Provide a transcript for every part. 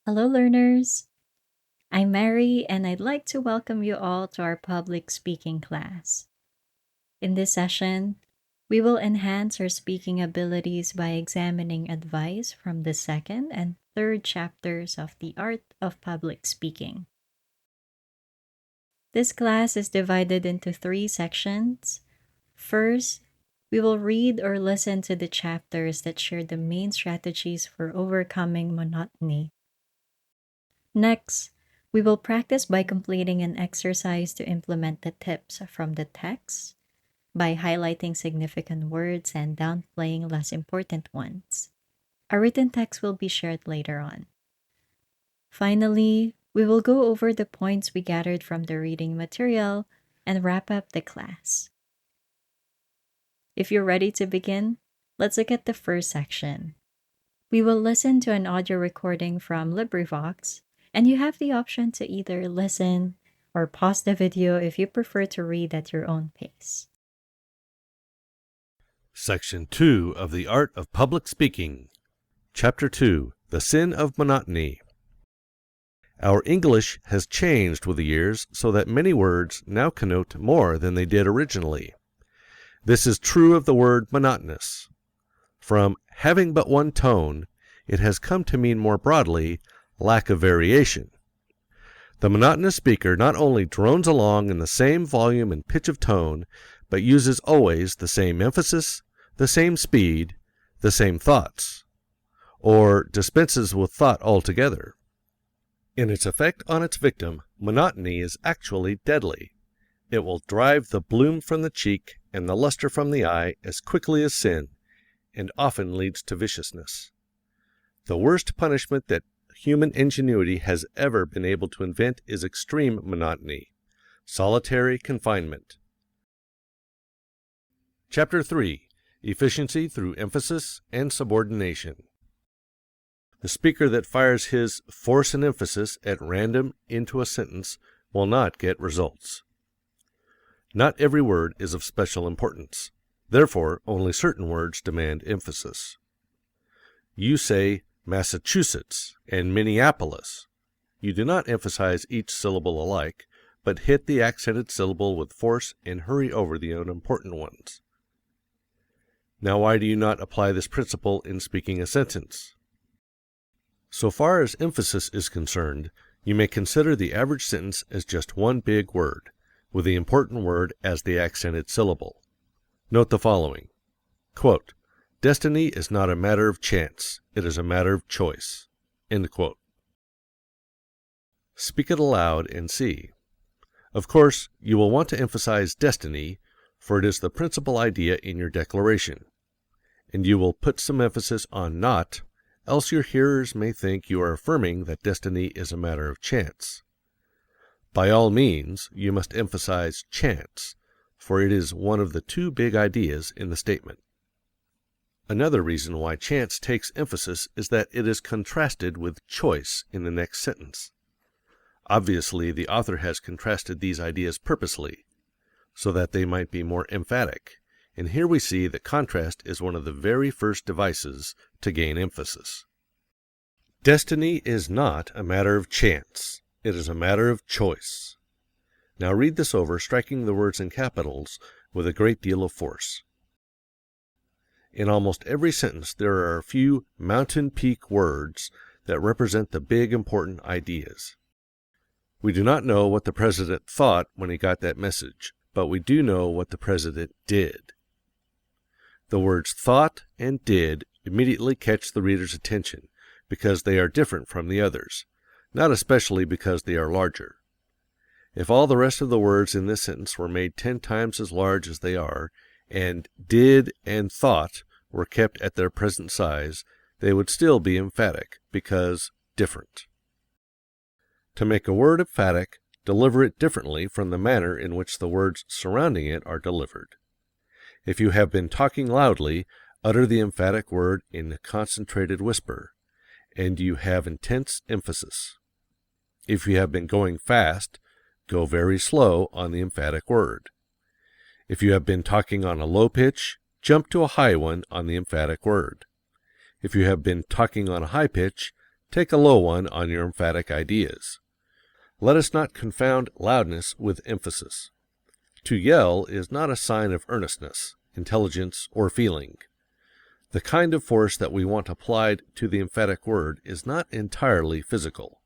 Hello, learners. I'm Mary, and I'd like to welcome you all to our public speaking class. In this session, we will enhance our speaking abilities by examining advice from the second and third chapters of The Art of Public Speaking. This class is divided into 3 sections. First, we will read or listen to the chapters that share the main strategies for overcoming monotony. Next, we will practice by completing an exercise to implement the tips from the text by highlighting significant words and downplaying less important ones. A written text will be shared later on. Finally, we will go over the points we gathered from the reading material and wrap up the class. If you're ready to begin, let's look at the first section. We will listen to an audio recording from LibriVox, and you have the option to either listen or pause the video if you prefer to read at your own pace. Section 2 of The Art of Public Speaking. Chapter 2, The Sin of Monotony. Our English has changed with the years so that many words now connote more than they did originally. This is true of the word monotonous. From having but one tone, it has come to mean more broadly lack of variation. The monotonous speaker not only drones along in the same volume and pitch of tone, but uses always the same emphasis, the same speed, the same thoughts, or dispenses with thought altogether. In its effect on its victim, monotony is actually deadly. It will drive the bloom from the cheek and the luster from the eye as quickly as sin, and often leads to viciousness. The worst punishment that human ingenuity has ever been able to invent is extreme monotony, solitary confinement. Chapter 3. Efficiency through emphasis and subordination. The speaker that fires his force and emphasis at random into a sentence will not get results. Not every word is of special importance. Therefore, only certain words demand emphasis. You say Massachusetts and Minneapolis. You do not emphasize each syllable alike, but hit the accented syllable with force and hurry over the unimportant ones. Now, why do you not apply this principle in speaking a sentence? So far as emphasis is concerned, you may consider the average sentence as just one big word, with the important word as the accented syllable. Note the following. Quote, Destiny is not a matter of chance, it is a matter of choice. End quote. Speak it aloud and see. Of course, you will want to emphasize destiny, for it is the principal idea in your declaration. And you will put some emphasis on not, else your hearers may think you are affirming that destiny is a matter of chance. By all means, you must emphasize chance, for it is one of the 2 big ideas in the statement. Another reason why chance takes emphasis is that it is contrasted with choice in the next sentence. Obviously, the author has contrasted these ideas purposely, so that they might be more emphatic, and here we see that contrast is one of the very first devices to gain emphasis. Destiny is not a matter of chance. It is a matter of choice. Now read this over, striking the words in capitals with a great deal of force. In almost every sentence, there are a few mountain peak words that represent the big important ideas. We do not know what the president thought when he got that message, but we do know what the president did. The words thought and did immediately catch the reader's attention because they are different from the others, not especially because they are larger. If all the rest of the words in this sentence were made 10 times as large as they are, and did and thought were kept at their present size, they would still be emphatic, because different. To make a word emphatic, deliver it differently from the manner in which the words surrounding it are delivered. If you have been talking loudly, utter the emphatic word in a concentrated whisper, and you have intense emphasis. If you have been going fast, go very slow on the emphatic word. If you have been talking on a low pitch, jump to a high one on the emphatic word. If you have been talking on a high pitch, Take a low one on your emphatic ideas. Let us not confound loudness with emphasis. To yell is not a sign of earnestness, intelligence, or feeling. The kind of force that we want applied to the emphatic word is not entirely physical.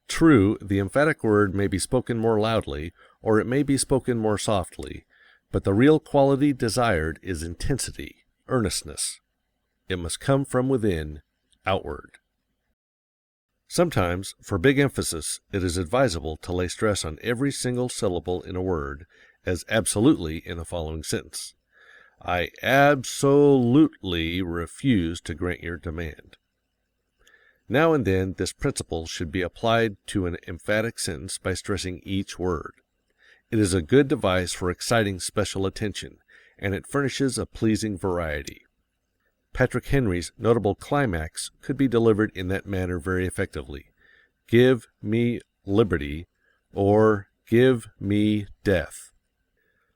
True, the emphatic word may be spoken more loudly, or it may be spoken more softly, but the real quality desired is intensity, earnestness. It must come from within, outward. Sometimes, for big emphasis, it is advisable to lay stress on every single syllable in a word, as absolutely in the following sentence. I absolutely refuse to grant your demand. Now and then this principle should be applied to an emphatic sentence by stressing each word. It is a good device for exciting special attention, and it furnishes a pleasing variety. Patrick Henry's notable climax could be delivered in that manner very effectively. Give me liberty, or give me death.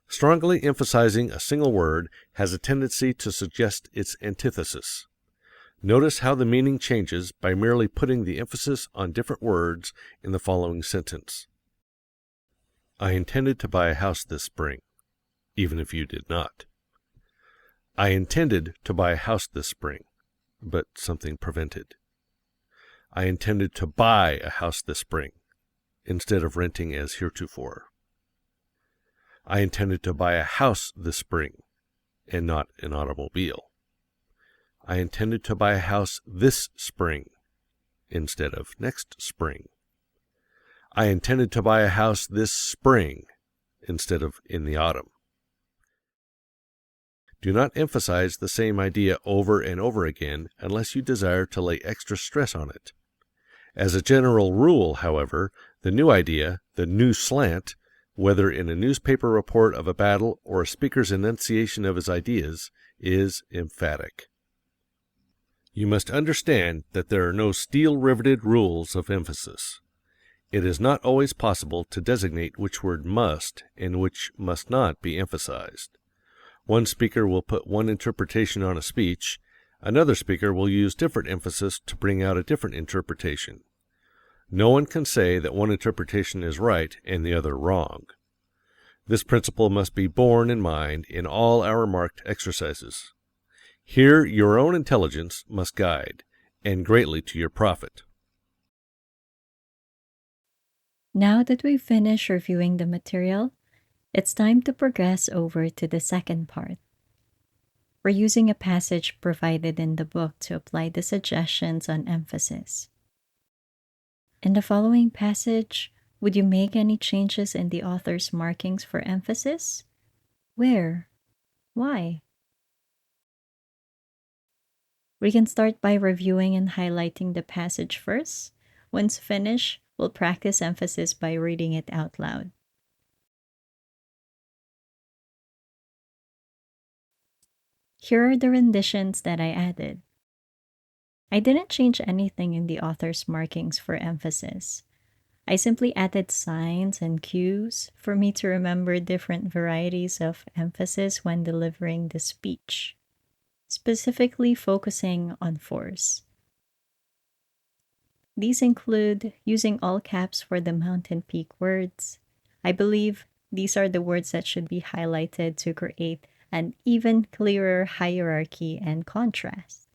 Strongly emphasizing a single word has a tendency to suggest its antithesis. Notice how the meaning changes by merely putting the emphasis on different words in the following sentence. I intended to buy a house this spring, even if you did not. I intended to buy a house this spring, but something prevented. I intended to buy a house this spring, instead of renting as heretofore. I intended to buy a house this spring, and not an automobile. I intended to buy a house this spring, instead of next spring. I intended to buy a house this spring, instead of in the autumn. Do not emphasize the same idea over and over again unless you desire to lay extra stress on it. As a general rule, however, the new idea, the new slant, whether in a newspaper report of a battle or a speaker's enunciation of his ideas, is emphatic. You must understand that there are no steel-riveted rules of emphasis. It is not always possible to designate which word must and which must not be emphasized. One speaker will put one interpretation on a speech, another speaker will use different emphasis to bring out a different interpretation. No one can say that one interpretation is right and the other wrong. This principle must be borne in mind in all our marked exercises. Here your own intelligence must guide, and greatly to your profit. Now that we've finished reviewing the material, it's time to progress over to the second part. We're using a passage provided in the book to apply the suggestions on emphasis. In the following passage, would you make any changes in the author's markings for emphasis? Where? Why? We can start by reviewing and highlighting the passage first. Once finished, we'll practice emphasis by reading it out loud. Here are the renditions that I added. I didn't change anything in the author's markings for emphasis. I simply added signs and cues for me to remember different varieties of emphasis when delivering the speech, specifically focusing on force. These include using all caps for the mountain peak words. I believe these are the words that should be highlighted to create an even clearer hierarchy and contrast.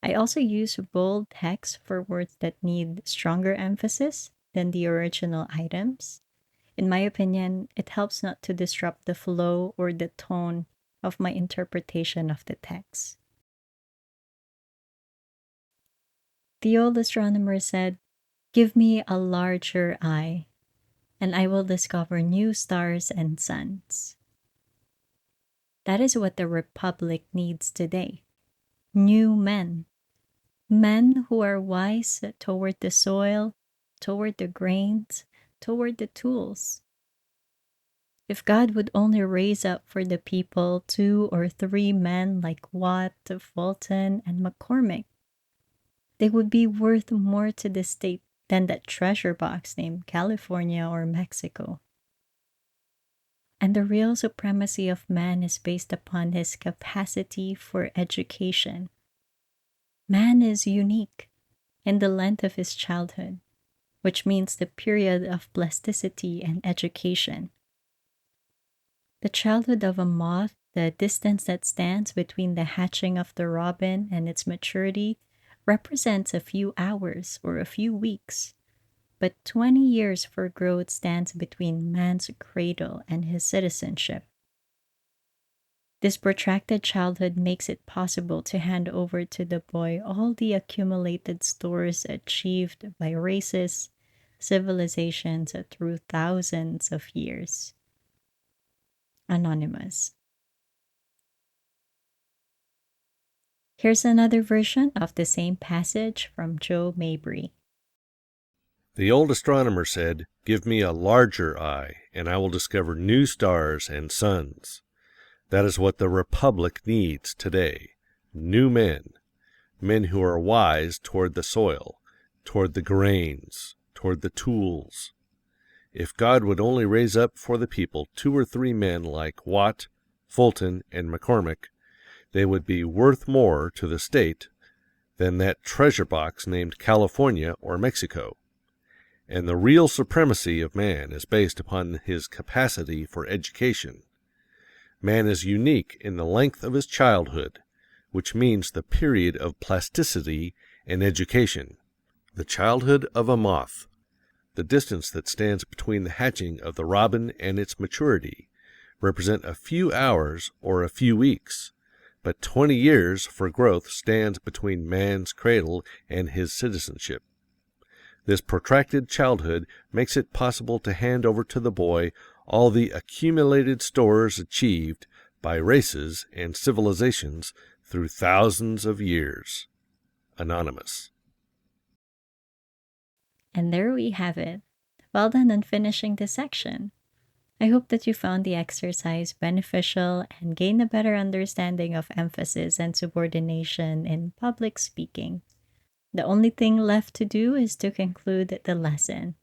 I also use bold text for words that need stronger emphasis than the original items. In my opinion, it helps not to disrupt the flow or the tone of my interpretation of the text. The old astronomer said, "Give me a larger eye, and I will discover new stars and suns." That is what the Republic needs today. New men. Men who are wise toward the soil, toward the grains, toward the tools. If God would only raise up for the people 2 or 3 men like Watt, Fulton, and McCormick, they would be worth more to the state than that treasure box named California or Mexico. And the real supremacy of man is based upon his capacity for education. Man is unique. in the length of his childhood, which means the period of plasticity and education. The childhood of a moth, the distance that stands between the hatching of the robin and its maturity, represents a few hours or a few weeks, but 20 years for growth stands between man's cradle and his citizenship. This protracted childhood makes it possible to hand over to the boy all the accumulated stores achieved by races, civilizations through thousands of years. Anonymous. Here's another version of the same passage from Joe Mabry. The old astronomer said, "Give me a larger eye, and I will discover new stars and suns." That is what the Republic needs today. New men. Men who are wise toward the soil, toward the grains, toward the tools. If God would only raise up for the people 2 or 3 men like Watt, Fulton, and McCormick, they would be worth more to the state than that treasure box named California or Mexico. And the real supremacy of man is based upon his capacity for education. Man is unique in the length of his childhood, which means the period of plasticity and education. The childhood of a moth, the distance that stands between the hatching of the robin and its maturity, represent a few hours or a few weeks, but 20 years for growth stands between man's cradle and his citizenship. This protracted childhood makes it possible to hand over to the boy all the accumulated stores achieved by races and civilizations through thousands of years. Anonymous. And there we have it. Well done on finishing this section. I hope that you found the exercise beneficial and gained a better understanding of emphasis and subordination in public speaking. The only thing left to do is to conclude the lesson.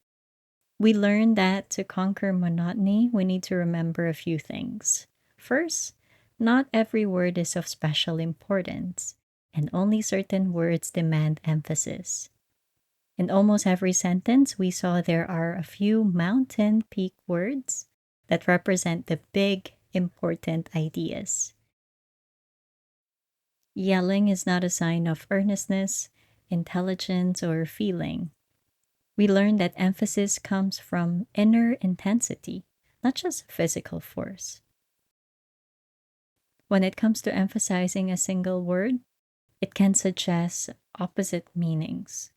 We learned that to conquer monotony, we need to remember a few things. First, not every word is of special importance, and only certain words demand emphasis. In almost every sentence, we saw there are a few mountain peak words that represent the big, important ideas. Yelling is not a sign of earnestness, intelligence, or feeling. We learned that emphasis comes from inner intensity, not just physical force. When it comes to emphasizing a single word, it can suggest opposite meanings.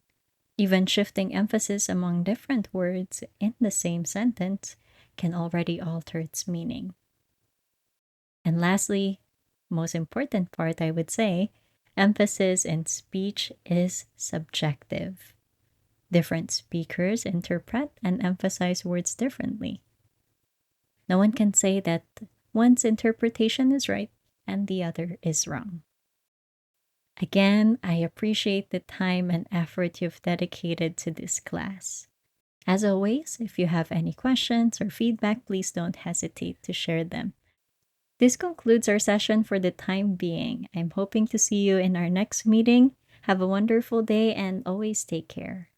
Even shifting emphasis among different words in the same sentence can already alter its meaning. And lastly, most important part, I would say, emphasis in speech is subjective. Different speakers interpret and emphasize words differently. No one can say that one's interpretation is right and the other is wrong. Again, I appreciate the time and effort you've dedicated to this class. As always, if you have any questions or feedback, please don't hesitate to share them. This concludes our session for the time being. I'm hoping to see you in our next meeting. Have a wonderful day and always take care.